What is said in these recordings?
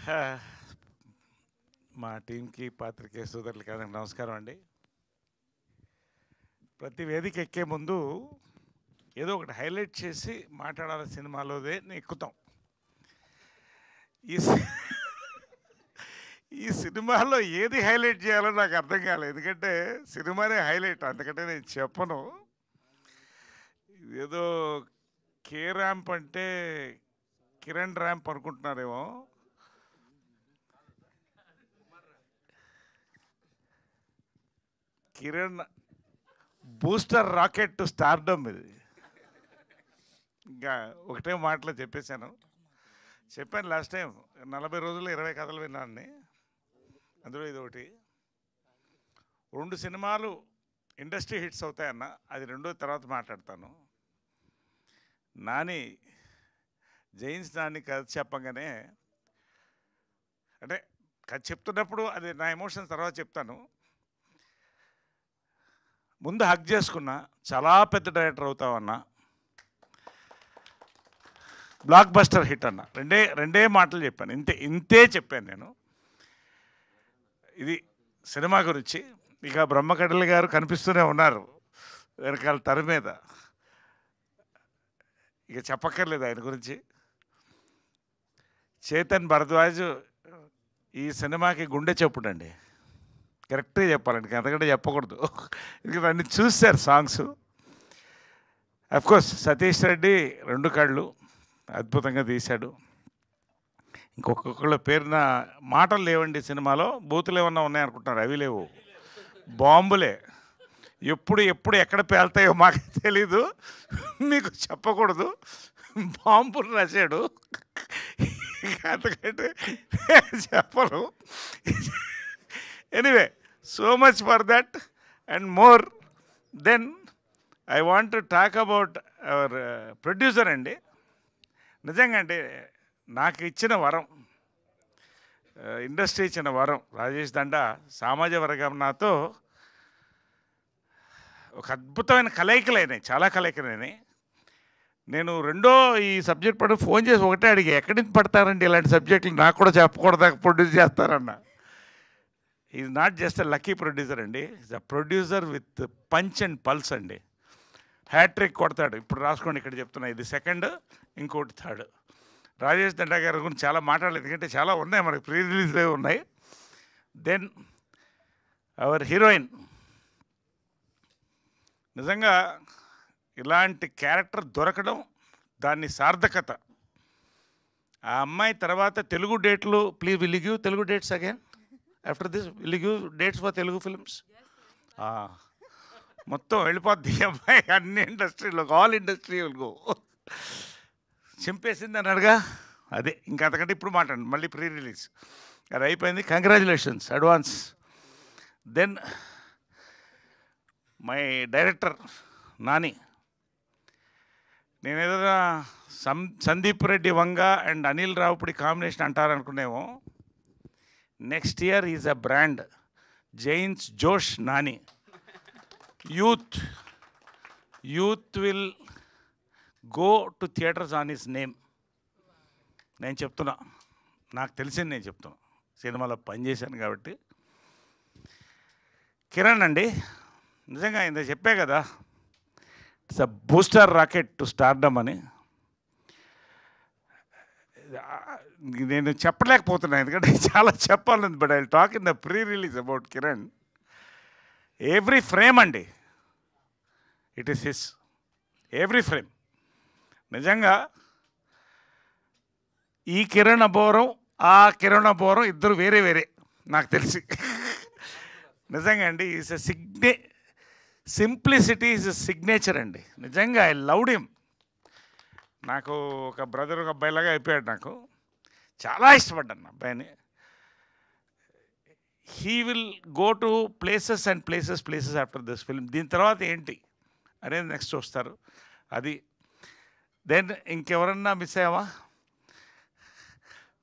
హా, మా టీంకి పాత్రికేయ సోదరులకి అందరికీ నమస్కారం అండి. ప్రతి వేదిక ఎక్కే ముందు ఏదో ఒకటి హైలైట్ చేసి మాట్లాడాలి సినిమాలోదే ఎక్కుతాం. ఈ సి- ఈ సినిమాలో ఏది హైలైట్ చేయాలో నాకు అర్థం కాలేదు, ఎందుకంటే సినిమానే హైలైట్, అందుకంటే నేను చెప్పను. ఏదో కే ర్యాంప్ అంటే కిరణ్ ర్యాంప్ అనుకుంటున్నారేమో. Kiran booster rocket to stardom ఇది. ఇంకా ఒకటే మాటలో చెప్పాను లాస్ట్ టైం. 40 రోజుల్లో 20 కథలు విన్నాను. అందులో ఇది ఒకటి. 2 సినిమాలు ఇండస్ట్రీ హిట్స్ అవుతాయన్న, అది రెండో తర్వాత మాట్లాడతాను. నాని జైన్స్ నాని కథ చెప్పంగానే, అంటే కథ చెప్తున్నప్పుడు అది నా ఎమోషన్స్ తర్వాత చెప్తాను. ముందు హక్ చేసుకున్నా, చాలా పెద్ద డైరెక్టర్ అవుతావన్నా, బ్లాక్ బస్టర్ హిట్ అన్న. రెండే మాటలు చెప్పాను, ఇంతే చెప్పాను నేను. ఇది సినిమా గురించి. ఇక బ్రహ్మకడలి గారు కనిపిస్తూనే ఉన్నారు వెనకాల తెర మీద, ఇక చెప్పక్కర్లేదు ఆయన గురించి. చేతన్ భరద్వాజ్ ఈ సినిమాకి గుండె చెప్పుడండి, కరెక్ట్గా చెప్పాలండి, అంతకంటే చెప్పకూడదు. ఎందుకంటే అన్ని చూశారు సాంగ్స్. అఫ్కోర్స్ సతీష్ రెడ్డి 2 కళ్ళు అద్భుతంగా తీశాడు. ఇంకొకళ్ళ పేరున మాటలు లేవండి సినిమాలో, బూతులు ఏమన్నా ఉన్నాయనుకుంటున్నారు, అవి లేవు, బాంబులే. ఎప్పుడు ఎక్కడ పేలుతాయో మాకు తెలీదు, మీకు చెప్పకూడదు. బాంబులు రాశాడు, అంతకంటే చెప్పను. Anyway, so much for that and more. Then I want to talk about our producer అండి. నిజంగా అంటే నాకు ఇచ్చిన వరం, ఇండస్ట్రీ ఇచ్చిన వరం. రాజేష్ దండా సామాజిక వర్గం నాతో ఒక అద్భుతమైన కలయికలైనాయి, చాలా కలయికలైనాయి. నేను ఈ సబ్జెక్ట్ పడి ఫోన్ చేసి ఒకటే అడిగి, ఎక్కడి నుంచి పడతారండి ఇలాంటి సబ్జెక్టులు, నాకు కూడా చెప్పకూడదా ప్రొడ్యూస్ చేస్తారన్న. Is not just a lucky producer అండి, is a producer with punch and pulse అండి. హ్యాట్రిక్ కొడతాడు. ఇప్పుడు రాసుకోండి, ఇక్కడ చెప్తున్నా, ఇది సెకండ్, ఇంకోటి థర్డ్. రాజేష్ దండా గారి గురించి చాలా మాట్లాడలేదు, ఎందుకంటే చాలా ఉన్నాయి, మనకి ప్రీ రిలీజ్లే ఉన్నాయి. దెన్ అవర్ హీరోయిన్, నిజంగా ఇలాంటి క్యారెక్టర్ దొరకడం, దాన్ని సార్థకత. ఆ అమ్మాయి తర్వాత తెలుగు డేట్లు, please will give Telugu dates again after this, will give dates for Telugu films. మొత్తం వెళ్ళిపోద్ది ఈ అమ్మాయి అన్ని ఇండస్ట్రీలో, ఆల్ ఇండస్ట్రీ విల్ గో. చింపేసింది అన్నాడుగా, అదే. ఇంకా అంతకంటే ఇప్పుడు మాట్లాడండి, మళ్ళీ ప్రీ రిలీజ్ అది అయిపోయింది. Congratulations advance. Then my director Nani. నేను ఏదైనా సందీప్ రెడ్డి వంగ అండ్ అనిల్ రావుపూడి కాంబినేషన్ అంటారనుకునేమో. Next year is a brand, జైన్స్ జోష్ Nani. Youth will go to theatres on his name. నేను చెప్తున్నా, నాకు తెలిసింది నేను చెప్తున్నా, సినిమాలో పనిచేశాను కాబట్టి. కిరణ్ అండి, నిజంగా ఇంత చెప్పే కదా, it's a booster rocket to stardom అని. నేను చెప్పలేకపోతున్నాను, ఎందుకంటే చాలా చెప్పాలని. But I talk in the pre release about Kiran. Every frame అండి, it is his, every frame. నిజంగా ఈ కిరణ్ అబోరం, ఆ కిరణ్ అబోరం ఇద్దరు వేరే వేరే నాకు తెలిసి. నిజంగా అండి, is a simplicity is a signature అండి. నిజంగా ఐ లవ్డ్ హిమ్. నాకు ఒక బ్రదర్, ఒక అబ్బాయిలాగా అయిపోయాడు. నాకు చాలా ఇష్టపడ్డాను అబ్బాయిని. He will go to places and places after this film. దీని తర్వాత ఏంటి అనేది నెక్స్ట్ వస్తారు, అది. దెన్ ఇంకెవరన్నా మిస్ అయ్యావా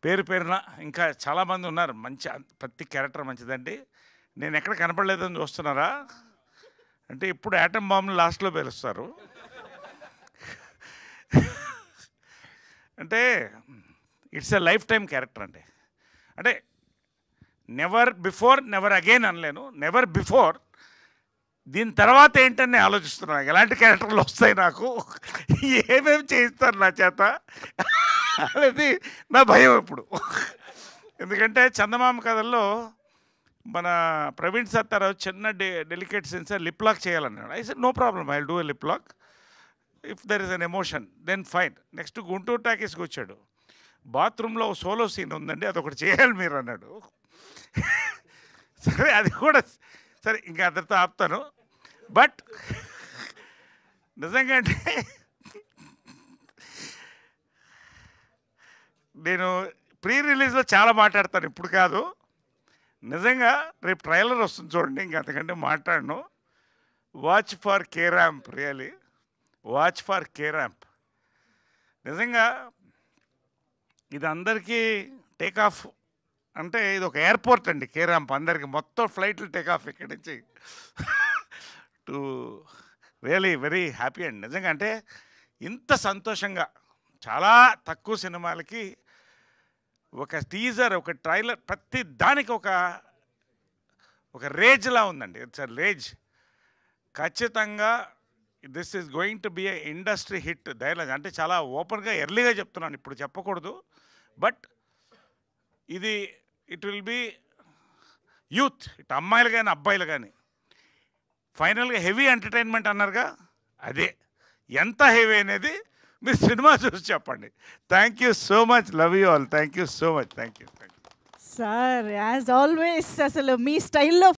పేరున? ఇంకా చాలామంది ఉన్నారు, మంచి, ప్రతి క్యారెక్టర్ మంచిదండి. నేను ఎక్కడ కనపడలేదని చూస్తున్నారా అంటే, ఇప్పుడు యాటమ్ బాంబులు లాస్ట్లో పేలుస్తారు. అంటే it's a life time character అండి. అంటే నెవర్ బిఫోర్ నెవర్ అగైన్ అనలేను, నెవర్ బిఫోర్. దీని తర్వాత ఏంటని ఆలోచిస్తున్నాను, ఎలాంటి క్యారెక్టర్లు వస్తాయి నాకు, ఏమేమి చేయిస్తారు నా చేత అనేది నా భయం ఇప్పుడు. ఎందుకంటే చందమామ కథల్లో మన ప్రవీణ్ సత్తారావు చిన్న డెలికేట్ సెన్సర్ లిప్ లాక్ చేయాలన్నాడు. I said no problem, I will do a lip lock if there is an emotion, then fine. Next Guntur టాకీస్కి వచ్చాడు, బాత్రూంలో సోలో సీన్ ఉందండి, అదొకటి చేయాలి మీరు అన్నాడు. సరే అది కూడా సరే, ఇంకా అందరితో ఆపుతాను. బట్ నిజంగా అంటే నేను ప్రీ రిలీజ్లో చాలా మాట్లాడతాను, ఇప్పుడు కాదు. నిజంగా రేపు ట్రైలర్ వస్తుంది చూడండి, ఇంక అంతకంటే మాట్లాడను. Watch for K ramp, really watch for K ramp. నిజంగా ఇది అందరికీ టేక్ ఆఫ్ అంటే ఇది ఒక ఎయిర్పోర్ట్ అండి కే ర్యాంప్, అందరికీ మొత్తం ఫ్లైట్లు టేక్ ఆఫ్ ఇక్కడి నుంచి టు రియలీ వెరీ హ్యాపీ అండి. నిజంగా అంటే ఇంత సంతోషంగా చాలా తక్కువ సినిమాలకి ఒక టీజర్, ఒక ట్రైలర్, ప్రతి దానికి ఒక రేజ్లా ఉందండి. It's a rage. ఖచ్చితంగా this is going to be a industry hit dialogue. అంటే చాలా ఓపెన్గా ఎర్లీగా చెప్తున్నాను, ఇప్పుడు చెప్పకూడదు. బట్ ఇది ఇట్ విల్ బి యూత్, ఇటు అమ్మాయిలు కానీ అబ్బాయిలు కానీ. ఫైనల్గా హెవీ ఎంటర్టైన్మెంట్ అన్నారుగా, అదే ఎంత హెవీ అనేది మీరు సినిమా చూసి చెప్పండి. Thank you so much, love you all, thank you so much, thank you. Sir as always అసలు మీ స్టైల్లో